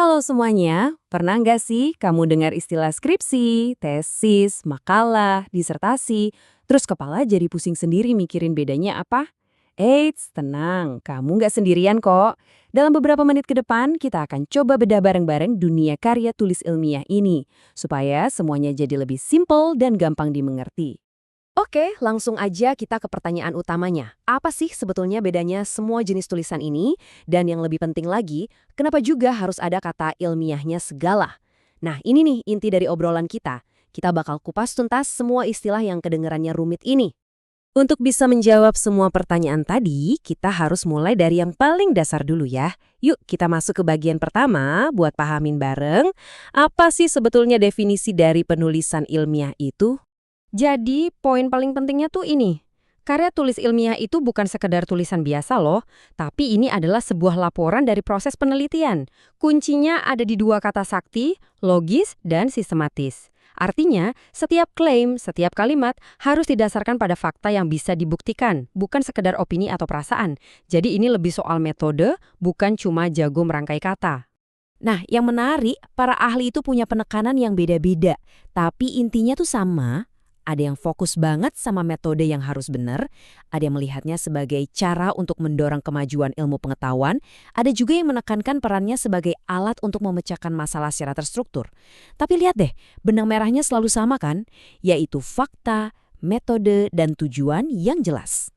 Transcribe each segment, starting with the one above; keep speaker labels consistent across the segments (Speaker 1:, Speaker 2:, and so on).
Speaker 1: Halo semuanya, pernah nggak sih kamu dengar istilah skripsi, tesis, makalah, disertasi, terus kepala jadi pusing sendiri mikirin bedanya apa? Eits, tenang, kamu nggak sendirian kok. Dalam beberapa menit ke depan, kita akan coba bedah bareng-bareng dunia karya tulis ilmiah ini, supaya semuanya jadi lebih simpel dan gampang dimengerti.
Speaker 2: Oke, langsung aja kita ke pertanyaan utamanya. Apa sih sebetulnya bedanya semua jenis tulisan ini? Dan yang lebih penting lagi, kenapa juga harus ada kata ilmiahnya segala? Nah, ini nih inti dari obrolan kita. Kita bakal kupas tuntas semua istilah yang kedengarannya rumit ini.
Speaker 1: Untuk bisa menjawab semua pertanyaan tadi, kita harus mulai dari yang paling dasar dulu ya. Yuk kita masuk ke bagian pertama buat pahamin bareng, apa sih sebetulnya definisi dari penulisan ilmiah itu?
Speaker 2: Jadi, poin paling pentingnya tuh ini. Karya tulis ilmiah itu bukan sekedar tulisan biasa loh, tapi ini adalah sebuah laporan dari proses penelitian. Kuncinya ada di dua kata sakti, logis, dan sistematis. Artinya, setiap klaim, setiap kalimat harus didasarkan pada fakta yang bisa dibuktikan, bukan sekedar opini atau perasaan. Jadi ini lebih soal metode, bukan cuma jago merangkai kata.
Speaker 1: Nah, yang menarik, para ahli itu punya penekanan yang beda-beda, tapi intinya tuh sama. Ada yang fokus banget sama metode yang harus benar, ada yang melihatnya sebagai cara untuk mendorong kemajuan ilmu pengetahuan, ada juga yang menekankan perannya sebagai alat untuk memecahkan masalah secara terstruktur. Tapi lihat deh, benang merahnya selalu sama kan? Yaitu fakta, metode, dan tujuan yang jelas.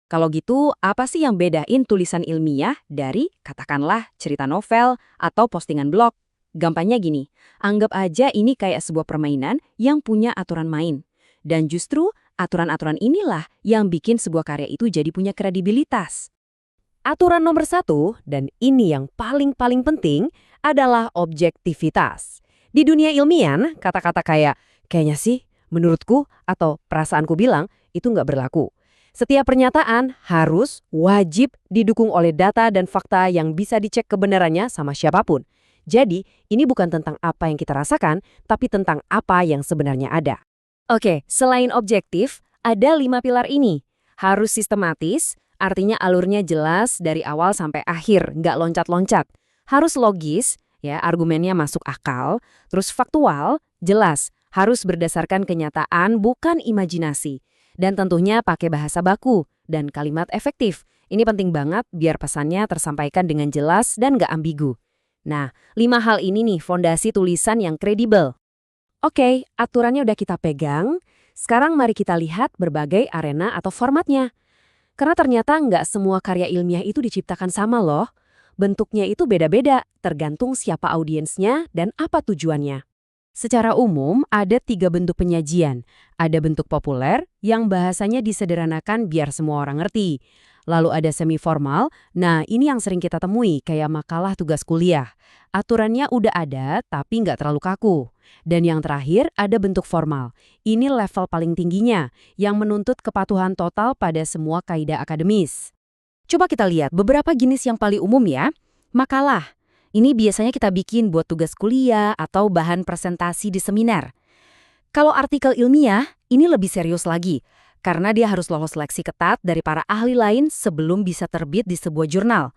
Speaker 1: Kalau gitu, apa sih yang bedain tulisan ilmiah dari, katakanlah, cerita novel atau postingan blog? Gampangnya gini, anggap aja ini kayak sebuah permainan yang punya aturan main. Dan justru aturan-aturan inilah yang bikin sebuah karya itu jadi punya kredibilitas. Aturan nomor satu, dan ini yang paling-paling penting, adalah objektivitas. Di dunia ilmiah, kata-kata kayak, kayaknya sih, menurutku, atau perasaanku bilang, itu nggak berlaku. Setiap pernyataan harus, wajib didukung oleh data dan fakta yang bisa dicek kebenarannya sama siapapun. Jadi, ini bukan tentang apa yang kita rasakan, tapi tentang apa yang sebenarnya ada. Oke, selain objektif, ada 5 pilar ini. Harus sistematis, artinya alurnya jelas dari awal sampai akhir, nggak loncat-loncat. Harus logis, ya argumennya masuk akal. Terus faktual, jelas, harus berdasarkan kenyataan bukan imajinasi. Dan tentunya pakai bahasa baku dan kalimat efektif. Ini penting banget biar pesannya tersampaikan dengan jelas dan nggak ambigu. Nah, 5 hal ini nih fondasi tulisan yang kredibel. Oke, aturannya udah kita pegang. Sekarang mari kita lihat berbagai arena atau formatnya. Karena ternyata nggak semua karya ilmiah itu diciptakan sama loh. Bentuknya itu beda-beda, tergantung siapa audiensnya dan apa tujuannya. Secara umum, ada 3 bentuk penyajian. Ada bentuk populer, yang bahasanya disederhanakan biar semua orang ngerti. Lalu ada semi-formal, nah ini yang sering kita temui, kayak makalah tugas kuliah. Aturannya udah ada, tapi nggak terlalu kaku. Dan yang terakhir, ada bentuk formal. Ini level paling tingginya, yang menuntut kepatuhan total pada semua kaidah akademis. Coba kita lihat beberapa jenis yang paling umum ya. Makalah. Ini biasanya kita bikin buat tugas kuliah atau bahan presentasi di seminar. Kalau artikel ilmiah, ini lebih serius lagi, karena dia harus lolos seleksi ketat dari para ahli lain sebelum bisa terbit di sebuah jurnal.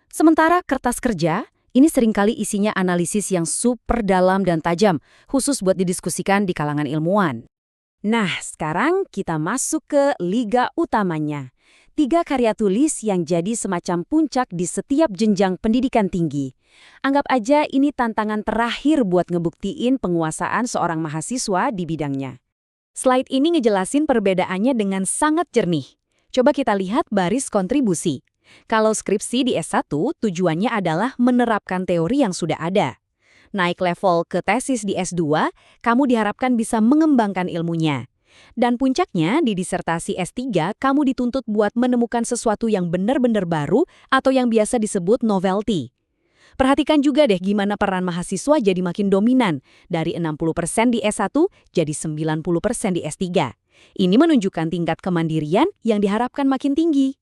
Speaker 1: Sementara kertas kerja, ini seringkali isinya analisis yang super dalam dan tajam, khusus buat didiskusikan di kalangan ilmuwan. Nah, sekarang kita masuk ke liga utamanya. 3 karya tulis yang jadi semacam puncak di setiap jenjang pendidikan tinggi. Anggap aja ini tantangan terakhir buat ngebuktiin penguasaan seorang mahasiswa di bidangnya. Slide ini ngejelasin perbedaannya dengan sangat jernih. Coba kita lihat baris kontribusi. Kalau skripsi di S1, tujuannya adalah menerapkan teori yang sudah ada. Naik level ke tesis di S2, kamu diharapkan bisa mengembangkan ilmunya. Dan puncaknya, di disertasi S3, kamu dituntut buat menemukan sesuatu yang benar-benar baru atau yang biasa disebut novelty. Perhatikan juga deh gimana peran mahasiswa jadi makin dominan, dari 60% di S1 jadi 90% di S3. Ini menunjukkan tingkat kemandirian yang diharapkan makin tinggi.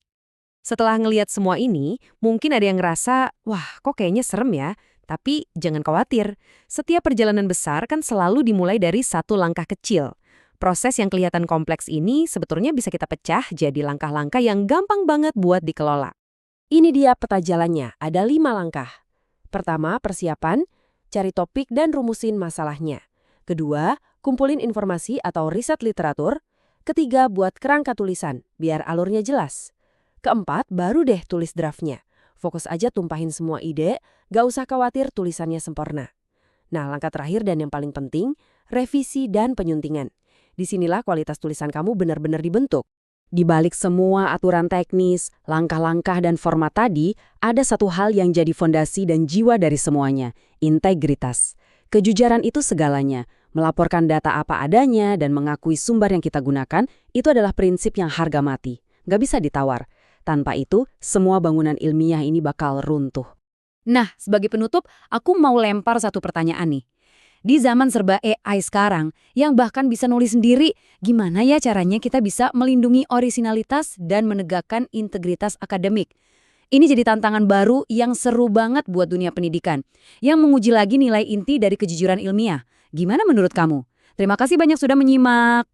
Speaker 1: Setelah ngelihat semua ini, mungkin ada yang ngerasa, wah kok kayaknya serem ya. Tapi jangan khawatir, setiap perjalanan besar kan selalu dimulai dari satu langkah kecil. Proses yang kelihatan kompleks ini sebetulnya bisa kita pecah jadi langkah-langkah yang gampang banget buat dikelola. Ini dia peta jalannya, ada 5 langkah.
Speaker 3: Pertama, persiapan, cari topik dan rumusin masalahnya. Kedua, kumpulin informasi atau riset literatur. Ketiga, buat kerangka tulisan, biar alurnya jelas. Keempat, baru deh tulis draftnya. Fokus aja tumpahin semua ide, gak usah khawatir tulisannya sempurna. Nah, langkah terakhir dan yang paling penting, revisi dan penyuntingan. Disinilah kualitas tulisan kamu benar-benar dibentuk.
Speaker 2: Di balik semua aturan teknis, langkah-langkah dan format tadi, ada satu hal yang jadi fondasi dan jiwa dari semuanya, integritas. Kejujuran itu segalanya. Melaporkan data apa adanya dan mengakui sumber yang kita gunakan, itu adalah prinsip yang harga mati. Nggak bisa ditawar. Tanpa itu, semua bangunan ilmiah ini bakal runtuh.
Speaker 4: Nah, sebagai penutup, aku mau lempar satu pertanyaan nih. Di zaman serba AI sekarang, yang bahkan bisa nulis sendiri, gimana ya caranya kita bisa melindungi orisinalitas dan menegakkan integritas akademik? Ini jadi tantangan baru yang seru banget buat dunia pendidikan, yang menguji lagi nilai inti dari kejujuran ilmiah. Gimana menurut kamu? Terima kasih banyak sudah menyimak.